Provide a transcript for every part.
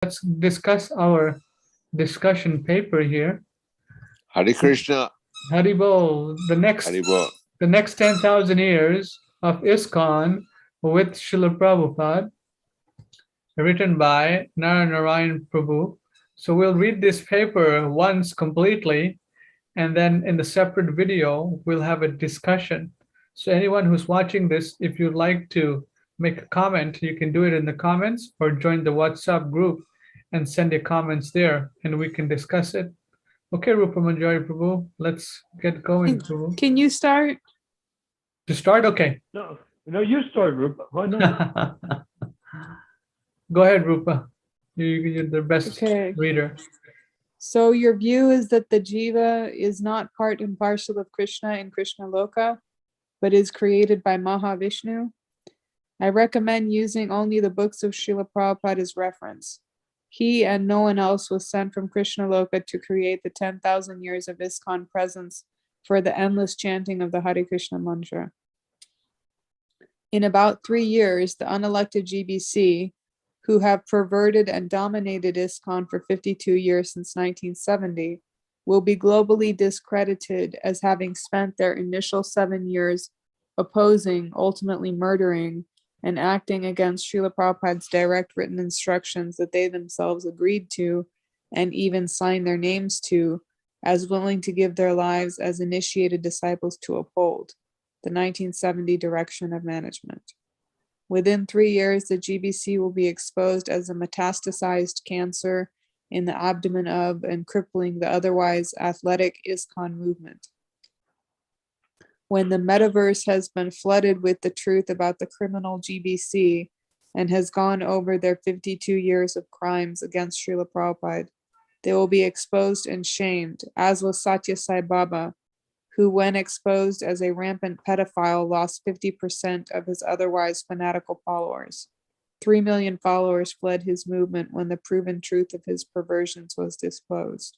Let's discuss our discussion paper here. Hare Krishna, Haribol, Haribo. the next 10,000 years of ISKCON with Srila Prabhupada, written by Narayan Prabhu. So we'll read this paper once completely, and then in the separate video, we'll have a discussion. So anyone who's watching this, if you'd like to make a comment, you can do it in the comments or join the WhatsApp group and send your comments there, and we can discuss it. Okay, Rupa Manjari Prabhu, let's get going, Prabhu. Can you start? To start, okay. No, you start, Rupa. Why not? Go ahead, Rupa. You're the best Okay. reader. So your view is that the jiva is not part and parcel of Krishna in Krishna Loka, but is created by Mahavishnu. I recommend using only the books of Srila Prabhupada as reference. He and no one else was sent from Krishna Loka to create the 10,000 years of ISKCON presence for the endless chanting of the Hare Krishna mantra. In about 3 years, the unelected GBC, who have perverted and dominated ISKCON for 52 years since 1970, will be globally discredited as having spent their initial 7 years opposing, ultimately murdering, and acting against Srila Prabhupada's direct written instructions that they themselves agreed to and even signed their names to, as willing to give their lives as initiated disciples to uphold the 1970 direction of management. Within 3 years, the GBC will be exposed as a metastasized cancer in the abdomen of and crippling the otherwise athletic ISKCON movement. When the metaverse has been flooded with the truth about the criminal GBC and has gone over their 52 years of crimes against Srila Prabhupada, they will be exposed and shamed, as was Satya Sai Baba, who, when exposed as a rampant pedophile, lost 50% of his otherwise fanatical followers. 3 million followers fled his movement when the proven truth of his perversions was disclosed.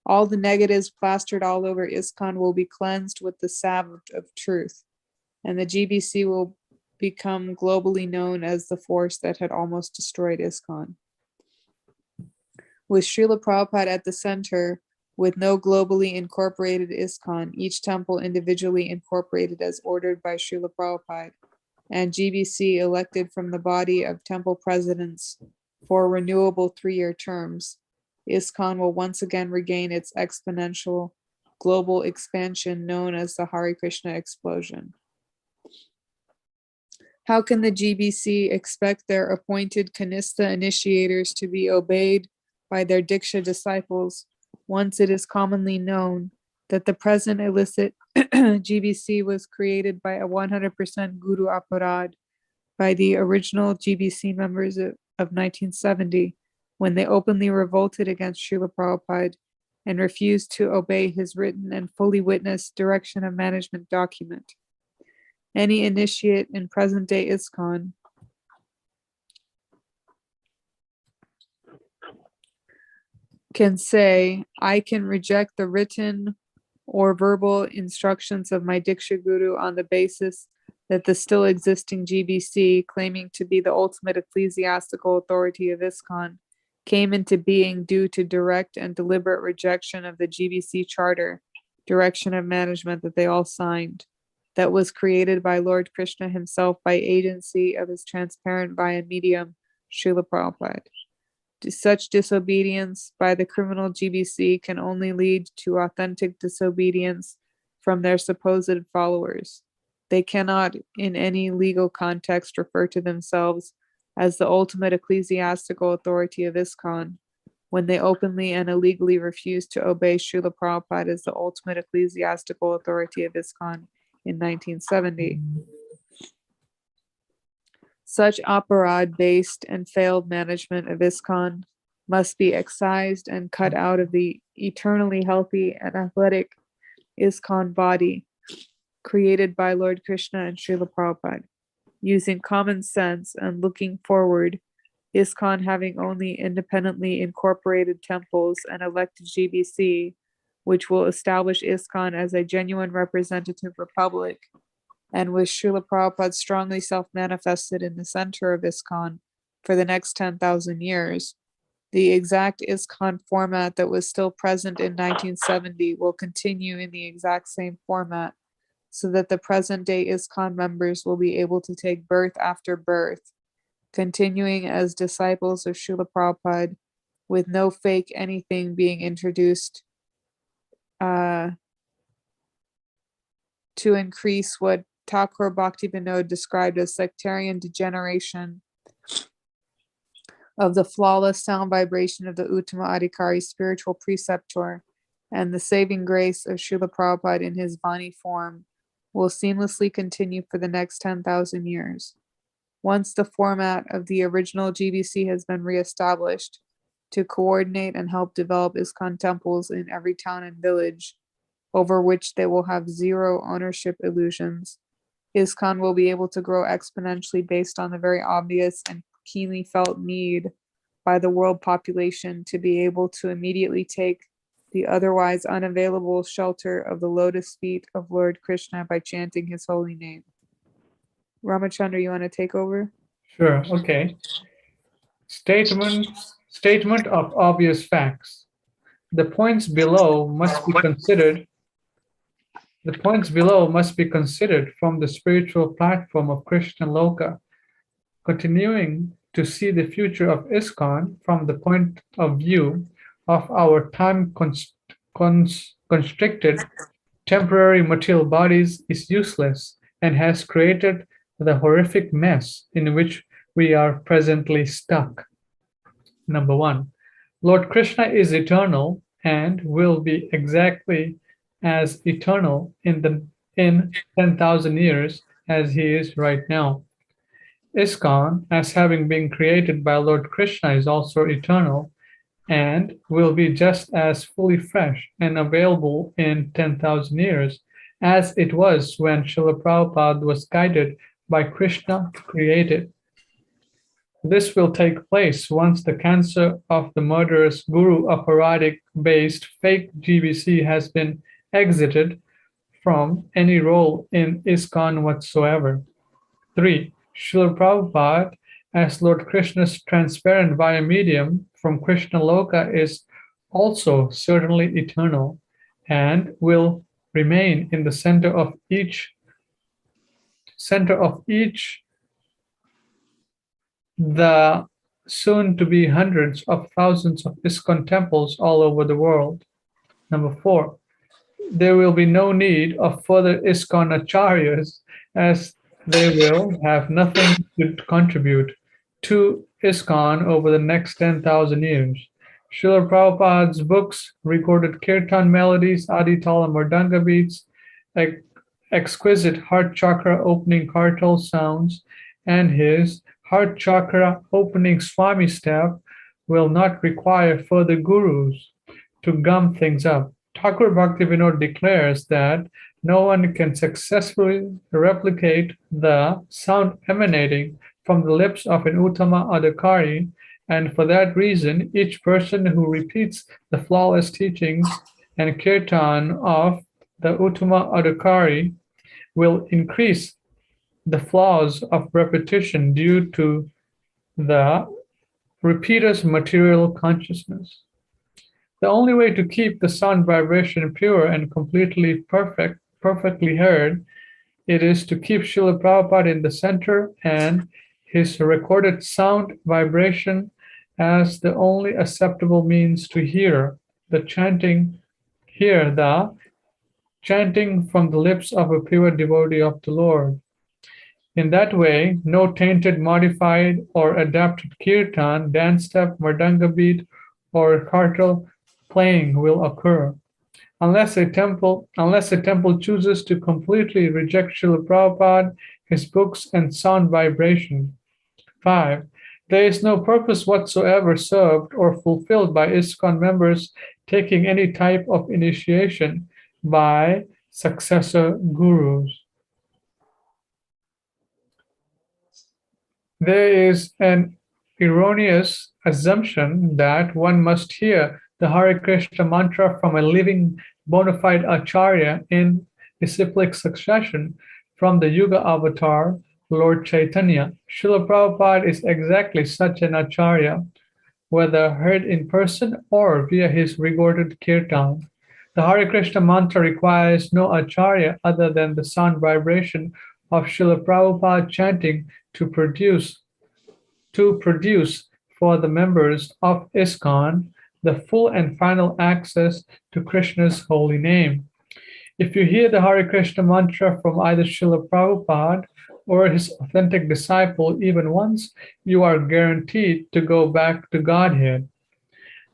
All the negatives plastered all over ISKCON will be cleansed with the salve of truth, and the GBC will become globally known as the force that had almost destroyed ISKCON. With Srila Prabhupada at the center, with no globally incorporated ISKCON, each temple individually incorporated as ordered by Srila Prabhupada, and GBC elected from the body of temple presidents for renewable 3-year terms, ISKCON will once again regain its exponential global expansion known as the Hare Krishna explosion. How can the GBC expect their appointed Kanistha initiators to be obeyed by their Diksha disciples once it is commonly known that the present illicit GBC was created by a 100% Guru Aparad by the original GBC members of 1970 when they openly revolted against Srila Prabhupada and refused to obey his written and fully witnessed direction of management document. Any initiate in present-day ISKCON can say, I can reject the written or verbal instructions of my Diksha Guru on the basis that the still existing GBC, claiming to be the ultimate ecclesiastical authority of ISKCON, came into being due to direct and deliberate rejection of the GBC charter, direction of management that they all signed, that was created by Lord Krishna himself by agency of his transparent via medium, Srila Prabhupada. Such disobedience by the criminal GBC can only lead to authentic disobedience from their supposed followers. They cannot, in any legal context, refer to themselves as the ultimate ecclesiastical authority of ISKCON when they openly and illegally refuse to obey Srila Prabhupada as the ultimate ecclesiastical authority of ISKCON in 1970. Such aparad-based and failed management of ISKCON must be excised and cut out of the eternally healthy and athletic ISKCON body created by Lord Krishna and Srila Prabhupada. Using common sense and looking forward, ISKCON having only independently incorporated temples and elected GBC, which will establish ISKCON as a genuine representative republic, and with Srila Prabhupada strongly self-manifested in the center of ISKCON, for the next 10,000 years. The exact ISKCON format that was still present in 1970 will continue in the exact same format, so that the present-day ISKCON members will be able to take birth after birth, continuing as disciples of Srila Prabhupada, with no fake anything being introduced to increase what Thakur Bhaktivinoda described as sectarian degeneration of the flawless sound vibration of the Uttama Adhikari spiritual preceptor, and the saving grace of Srila Prabhupada in his Vani form will seamlessly continue for the next 10,000 years. Once the format of the original GBC has been reestablished to coordinate and help develop ISKCON temples in every town and village, over which they will have zero ownership illusions, ISKCON will be able to grow exponentially based on the very obvious and keenly felt need by the world population to be able to immediately take the otherwise unavailable shelter of the lotus feet of Lord Krishna by chanting his holy name. Ramachandra, you want to take over? Sure, okay. Statement of obvious facts. The points below must be considered from the spiritual platform of Krishna Loka, continuing to see the future of ISKCON from the point of view of our time-constricted temporary material bodies is useless and has created the horrific mess in which we are presently stuck. Number one, Lord Krishna is eternal and will be exactly as eternal in 10,000 years as he is right now. ISKCON, as having been created by Lord Krishna, is also eternal and will be just as fully fresh and available in 10,000 years as it was when Srila Prabhupada was guided by Krishna to create it. This will take place once the cancer of the murderous Guru operatic-based fake GBC has been exited from any role in ISKCON whatsoever. 3. Srila Prabhupada, as Lord Krishna's transparent via medium from Krishna Loka, is also certainly eternal and will remain in the center of each the soon-to-be hundreds of thousands of ISKCON temples all over the world. Number 4, there will be no need of further ISKCON acharyas, as they will have nothing to contribute to ISKCON over the next 10,000 years. Srila Prabhupada's books, recorded kirtan melodies, aditala mridanga beats, exquisite heart chakra opening kartal sounds, and his heart chakra opening Swami step will not require further gurus to gum things up. Thakur Bhaktivinoda declares that no one can successfully replicate the sound emanating from the lips of an Uttama Adhikari, and for that reason, each person who repeats the flawless teachings and kirtan of the Uttama Adhikari will increase the flaws of repetition due to the repeater's material consciousness. The only way to keep the sound vibration pure and perfectly heard, it is to keep Srila Prabhupada in the center and his recorded sound vibration as the only acceptable means to hear the chanting from the lips of a pure devotee of the Lord. In that way, no tainted, modified, or adapted kirtan, dance step, mridanga beat, or kartal playing will occur, unless a temple chooses to completely reject Srila Prabhupada, his books, and sound vibration. 5. There is no purpose whatsoever served or fulfilled by ISKCON members taking any type of initiation by successor gurus. There is an erroneous assumption that one must hear the Hare Krishna mantra from a living bona fide acharya in disciplic succession from the Yuga avatar Lord Chaitanya. Srila Prabhupada is exactly such an acharya, whether heard in person or via his recorded kirtan. The Hare Krishna mantra requires no acharya other than the sound vibration of Srila Prabhupada chanting to produce for the members of ISKCON the full and final access to Krishna's holy name. If you hear the Hare Krishna mantra from either Srila Prabhupada or his authentic disciple even once, you are guaranteed to go back to Godhead.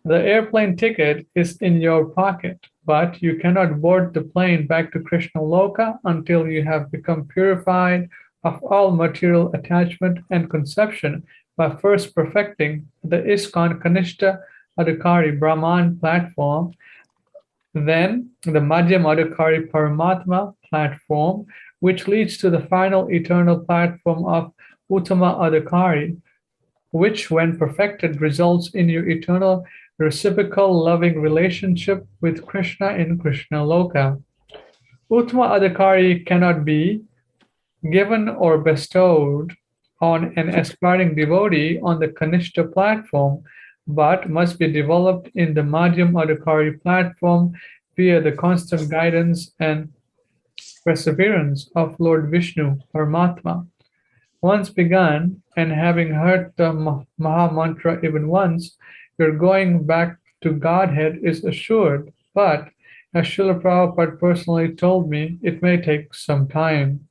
The airplane ticket is in your pocket, but you cannot board the plane back to Krishna Loka until you have become purified of all material attachment and conception by first perfecting the ISKCON Kanishta Adhikari Brahman platform, then the Madhyam Adhikari Paramatma platform, which leads to the final eternal platform of Uttama Adhikari, which when perfected results in your eternal reciprocal loving relationship with Krishna in Krishna Loka. Uttama Adhikari cannot be given or bestowed on an aspiring devotee on the Kanishta platform, but must be developed in the Madhyam Adhikari platform via the constant guidance and perseverance of Lord Vishnu, Paramatma. Once begun, and having heard the Maha Mantra even once, your going back to Godhead is assured, but as Srila Prabhupada personally told me, it may take some time.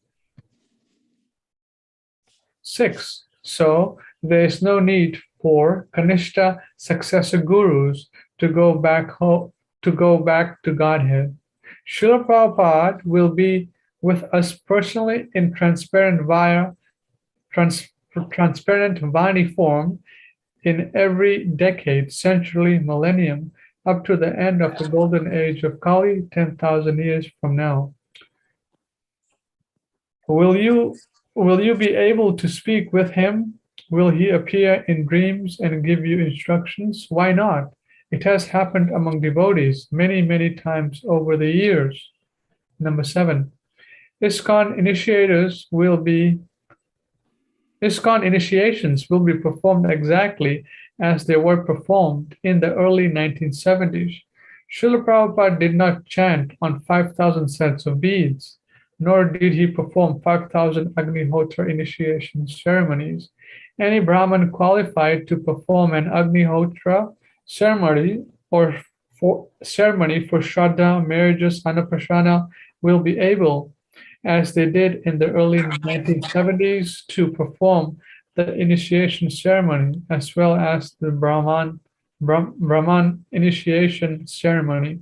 6. So, there is no need for Kanishta successor gurus to go back to Godhead. Srila Prabhupada will be with us personally in transparent Vani form in every decade, century, millennium, up to the end of the golden age of Kali, 10,000 years from now. Will you be able to speak with him? Will he appear in dreams and give you instructions? Why not? It has happened among devotees many, many times over the years. Number 7. ISKCON initiations will be performed exactly as they were performed in the early 1970s. Srila Prabhupada did not chant on 5,000 sets of beads, nor did he perform 5,000 Agnihotra initiation ceremonies. Any Brahmin qualified to perform an Agnihotra ceremony or ceremony for Shraddha, marriages, Annaprasana will be able, as they did in the early 1970s, to perform the initiation ceremony as well as the Brahman initiation ceremony.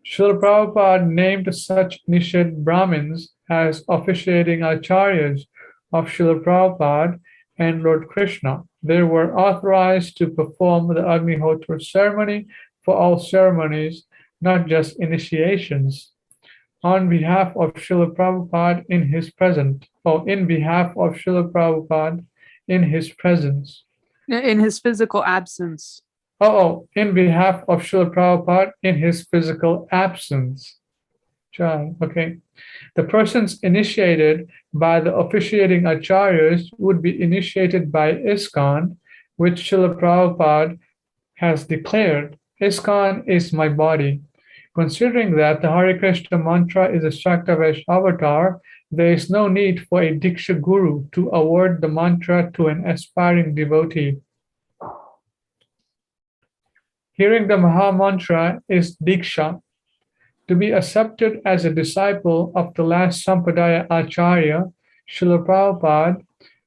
Srila Prabhupada named such initiated Brahmins as officiating acharyas of Srila Prabhupada and Lord Krishna. They were authorized to perform the Agnihotra ceremony for all ceremonies, not just initiations. On behalf of Srila Prabhupada in his presence. In behalf of Srila Prabhupada in his presence. In his physical absence. In behalf of Srila Prabhupada in his physical absence. Okay. The persons initiated by the officiating acharyas would be initiated by ISKCON, which Srila Prabhupada has declared, ISKCON is my body. Considering that the Hare Krishna mantra is a Shaktavash avatar, there is no need for a Diksha Guru to award the mantra to an aspiring devotee. Hearing the Maha Mantra is Diksha. To be accepted as a disciple of the last Sampadaya Acharya, Srila Prabhupada,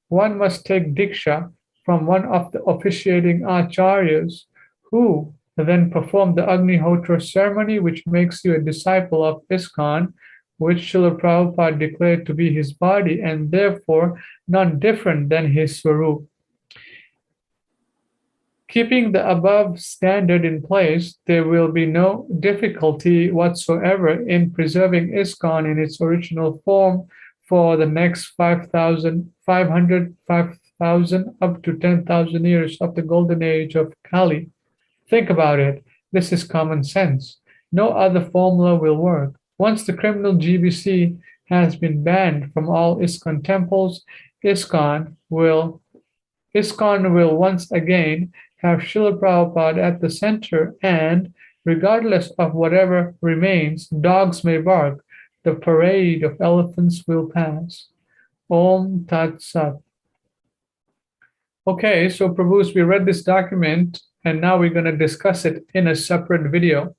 one must take Diksha from one of the officiating Acharyas, who then perform the Agnihotra ceremony, which makes you a disciple of ISKCON, which Srila Prabhupada declared to be his body and therefore not different than his Swarup. Keeping the above standard in place, there will be no difficulty whatsoever in preserving ISKCON in its original form for the next 5,000 up to 10,000 years of the golden age of Kali. Think about it. This is common sense. No other formula will work. Once the criminal GBC has been banned from all ISKCON temples, ISKCON will once again have Srila Prabhupada at the center, and regardless of whatever remains, dogs may bark, the parade of elephants will pass. Om Tat Sat. Okay, so Prabhus, we read this document and now we're going to discuss it in a separate video.